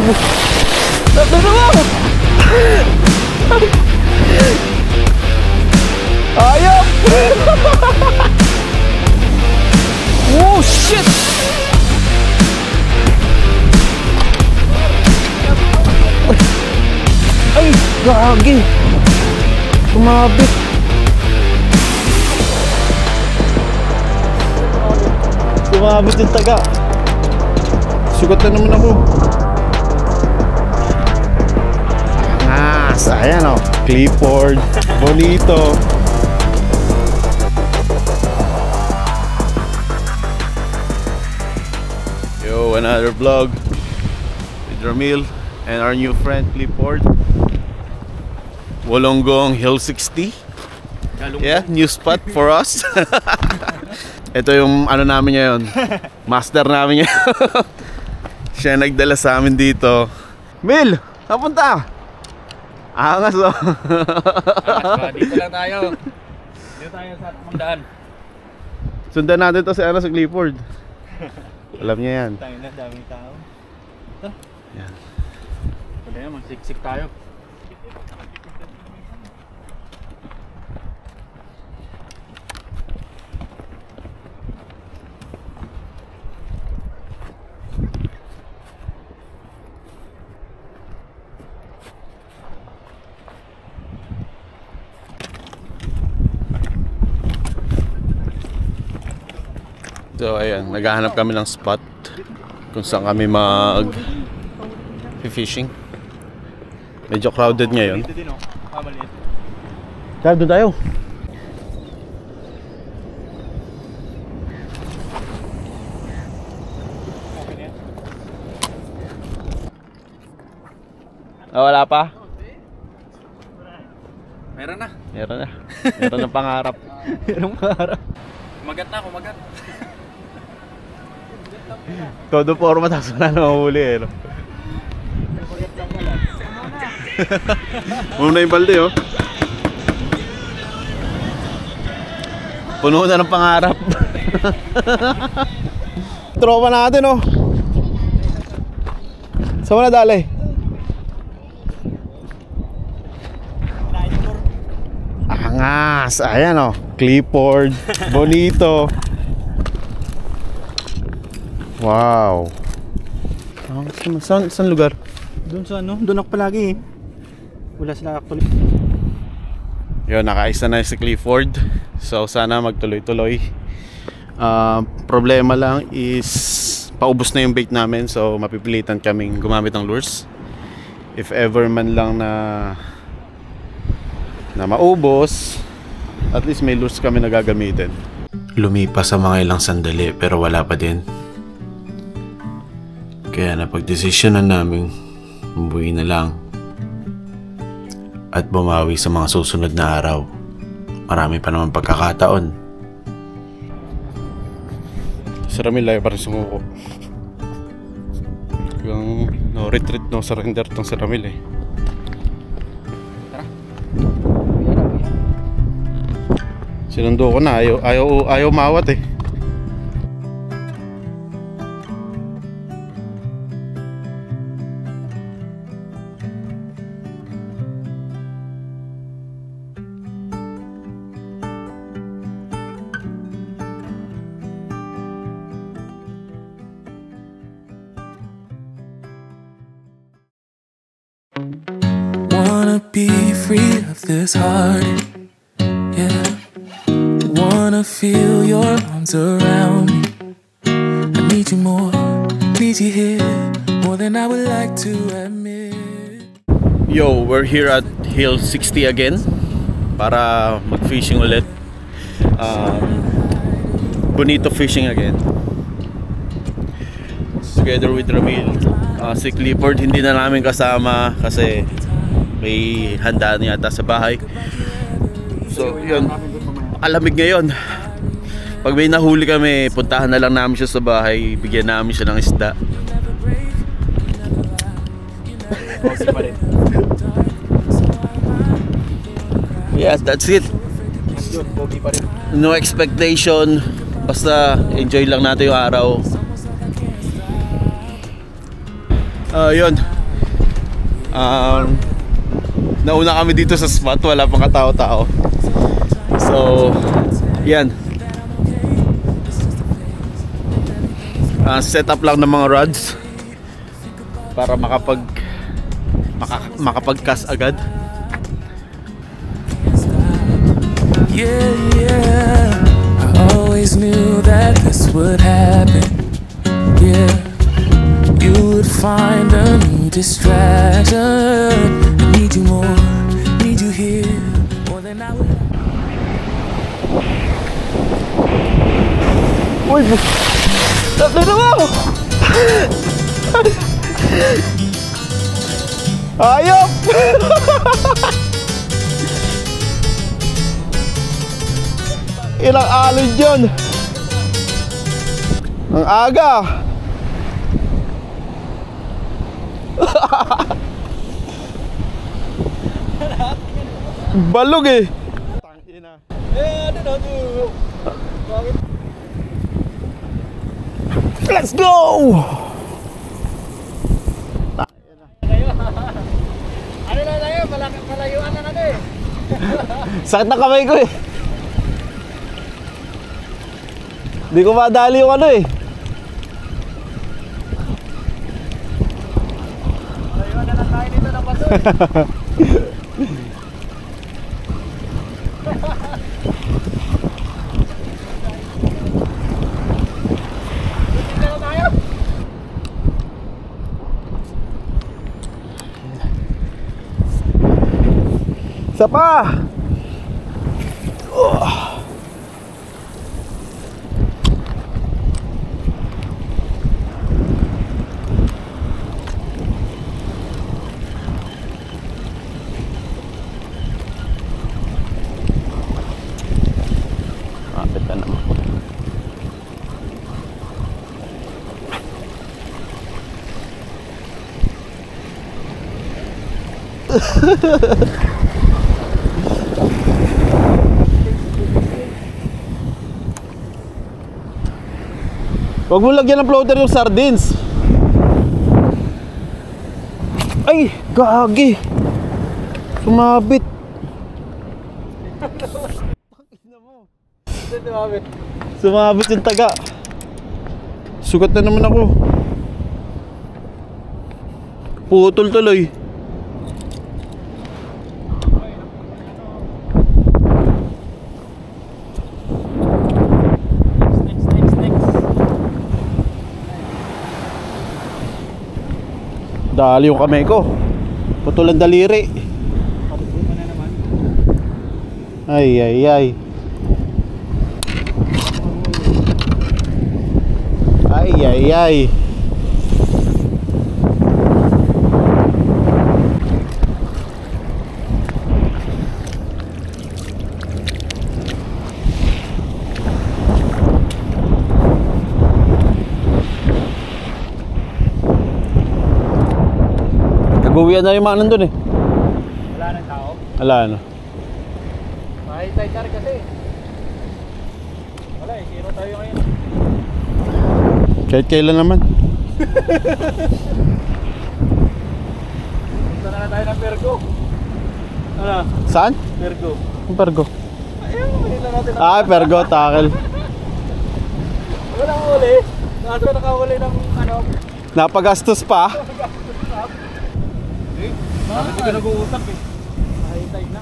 Ayop! Oh shit! Ay, gagi! Tumabit! Tumabit yung taga! Sugat na naman ako! Ayan o, Clifford, Bonito. Yo, another vlog with Ramil and our new friend Clifford. Wollongong Hill 60. Yeah, new spot for us. Ito yung ano namin ngayon, master namin ngayon. Siya nagdala sa amin dito. Mil, napunta! Angas o. Dito lang tayo. Dito tayo sa Mangdaan. Sundan natin to si ano, sa Clifford. Alam niya yan. Tayo na, daming tao. Ito. Yan. Pwede yan, magsiksik tayo. So ayan, naghahanap kami ng spot kung saan kami mag-fishing. Medyo crowded ngayon. Tara, doon tayo. Wala pa? Meron na. Meron na. Meron ng pangarap. Meron ng pangarap. Kumagat na, kumagat. Todo forma tapos wala na mahuli eh, no? Muna yung balde oh. Puno na ng pangarap. Tropa natin oh. Saan mo na dali? Angas! Ayan oh, Clifford, Bonito. Wow. Saan lugar? Doon sa ano, doon ako palagi eh. Wala sila actually. Yun, nakaisa na si Clifford. So sana magtuloy-tuloy. Problema lang is paubos na yung bait namin. So mapipilitan kaming gumamit ng lures. If ever man lang na maubos, at least may lures kami na gagamitin. Lumipas sa mga ilang sandali pero wala pa din. Kaya napagdesisyonan namin umuwi na lang at bumawi sa mga susunod na araw. Marami pa naman pagkakataon. Si Ramil ay parang sumuko. Yung no retreat, no surrender tong si Ramil eh. Tara. Sinundo ko na, ayaw mawat eh. Wanna be free of this heart, yeah. Wanna feel your arms around me. I need you more, need you here, more than I would like to admit. Yo, we're here at Hill 60 again para mag-fishing ulit. Bonito fishing again. Together with Ramil. Si Clifford hindi na namin kasama kasi may handa niya ata sa bahay. So yun, alamig ngayon. Pag may nahuli kami, puntahan na lang namin siya sa bahay, bigyan namin siya ng isda. Yes, that's it. No expectation, basta enjoy lang natin yung araw. Yun, Nauna kami dito sa spot, wala pang katao-tao. So, yan. Set up lang ng mga rods para makapag-cast agad. Yeah, yeah. I always knew that this would happen. Yeah, you would find a new distraction. I need you more, need you here more than I would. Uy! Tatlo mo! Ayop! Ilang alon yun? Ang aga! Balog eh! Let's go! Ano na tayo? Malayuan na natin eh. Sakit na kamay ko eh. Di ko madali yung ano eh. Malayuan na lang tayo dito ng baso eh. Isa pa! Kapit na naman. Huwag mo lagyan ng floater yung sardines. Ay, gagi. Sumabit. Sumabit yung taga. Sugat na naman ako. Putol tuloy. Dali yung kamay ko. Putol ang daliri. Ay ay ay. Ay ay ay. Nag-uwian na yung mga nandun eh. Wala nang tao? Wala na. Mahitay car kasi. Wala eh, zero tayo ngayon. Kahit kailan naman. Punta na tayo ng Pergo. Ano? Saan? Pergo. Ang Pergo. Ayun, mahila natin ang... Ah, Pergo, tackle. Walang huli. Kaso nakahuli ng ano. Napagastos pa. Bakit ka nag-uusap eh? Mahitay na.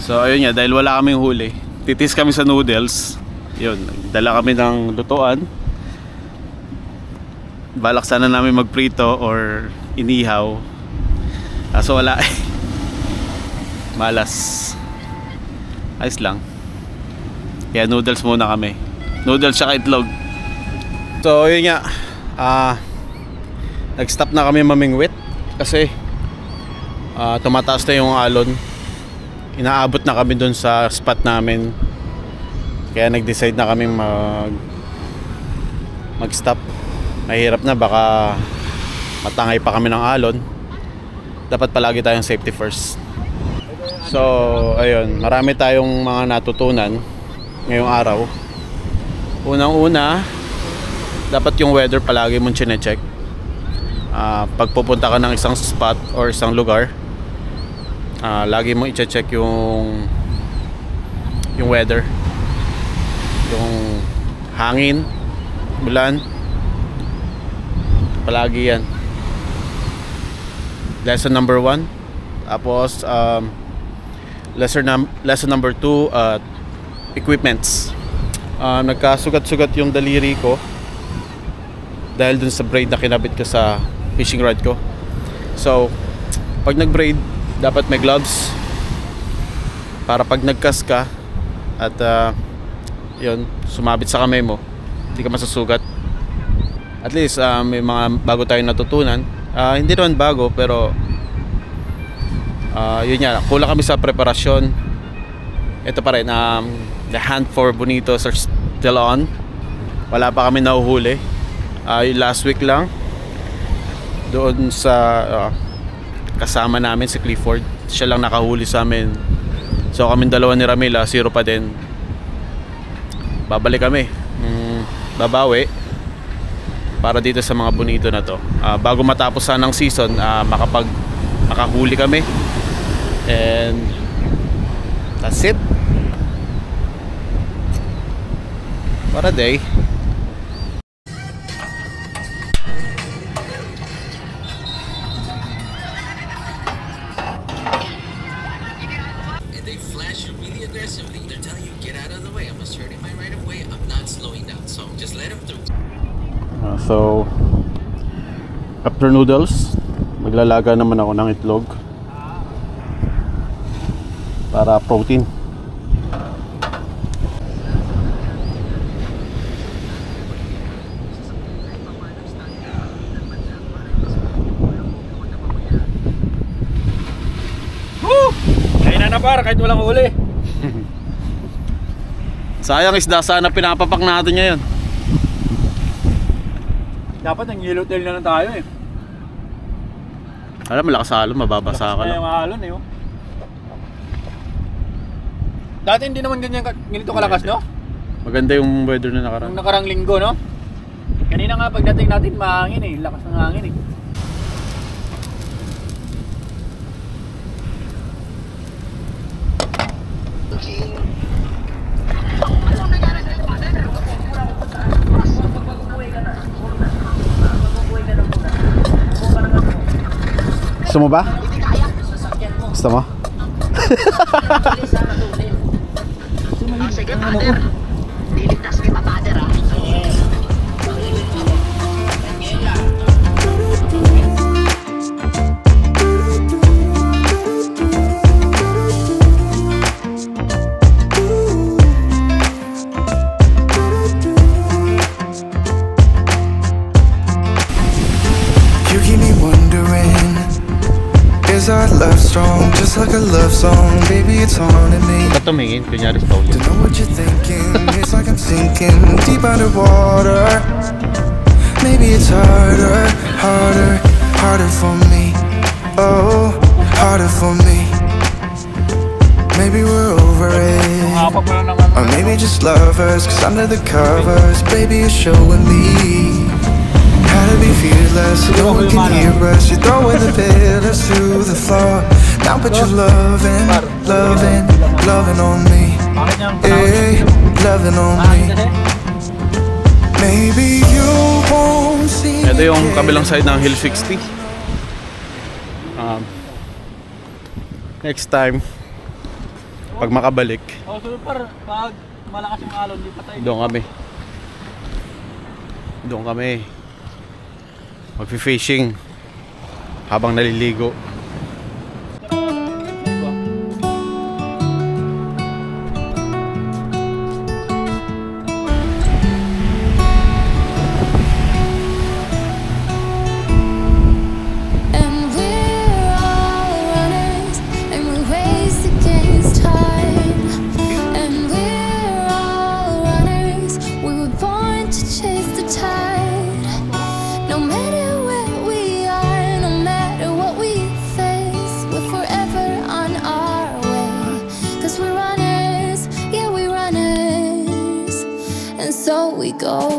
So ayun nga, dahil wala kaming huli, titis kami sa noodles. Yun, dala kami ng lutuan. Balak sana namin magprito or inihaw. Kaso wala eh. Malas. Ayos lang. Kaya noodles muna kami. Noodles tsaka itlog. So yun nga, nag-stop na kami mamingwit kasi tumataas na yung alon. Inaabot na kami dun sa spot namin. Kaya nag-decide na kami mag-stop. Mahirap na, baka matangay pa kami ng alon. Dapat palagi tayong safety first. So, ayun, marami tayong mga natutunan ngayong araw. Unang-una, dapat yung weather palagi mong chine-check. Pag pupunta ka ng isang spot or isang lugar, lagi mong i-check yung weather, yung hangin, ulan, palagi yan. Lesson number 1. Tapos lesson number 2, equipments. Nagkasugat-sugat yung daliri ko dahil dun sa braid na kinabit ko sa fishing rod ko. So pag nag-braid, dapat may gloves para pag nag-cast ka at yun, sumabit sa kamay mo, hindi ka masusugat. At least may mga bago tayong natutunan. Hindi naman bago, pero yun nga, kulang kami sa preparasyon. Ito pa rin, the hunt for bonitos are still on. Wala pa kami nahuhuli. Yung last week lang, doon sa kasama namin si Clifford, siya lang nakahuli sa amin. So kami dalawa ni Ramila, 0 pa din. Babalik kami, babawi para dito sa mga bonito na to. Bago matapos ng season, makahuli kami. And that's it. What a day. And they flash you really aggressively. They're telling you, get out of the way. I'm asserting my right of way. I'm not slowing down. So just let them through. So after noodles, maglalaga naman ako ng itlog para protein. Kaya na par, kahit walang huli. Sayang isda, sana pinapapak natin ngayon. Dapat nang yellow tail na lang tayo eh. Alam, malakas sa alon, mababasa ka Lakas na lang. yung alon eh. Oh. Dati hindi naman ganito kalakas, no? Maganda yung weather na nakaraan. Nung nakarang linggo, no? Kanina nga pagdating natin mahangin eh. Lakas ng hangin eh. Gusto mo ba? Gusto mo? Sige, father. Liligtas kita, father, ah. You keep me wondering, is our love strong? Just like a love song, baby, it's haunting me. Ba't tumingin? Kunyari stone Don't know what you're thinking, it's like I'm sinking deep underwater. Maybe it's harder, harder for me. Oh, harder for me. Maybe we're over it, Apak mo lang ng or maybe just lovers, cause under the covers, baby, you're showing me how to be fearless, so no one can hear us. You're throwing the pillars to the floor. Now put your loving on me. Hey, loving on me. Maybe you won't see. Ito yung kabilang side ng Hill 60. Next time, pag makabalik, Oh, so par, pag malakas yung alon, di patay. doon kami magfi-fishing habang naliligo. And we're all runners, and we race against time. And we're all runners, we were born to chase the tide. No matter where we are, no matter what we so we go.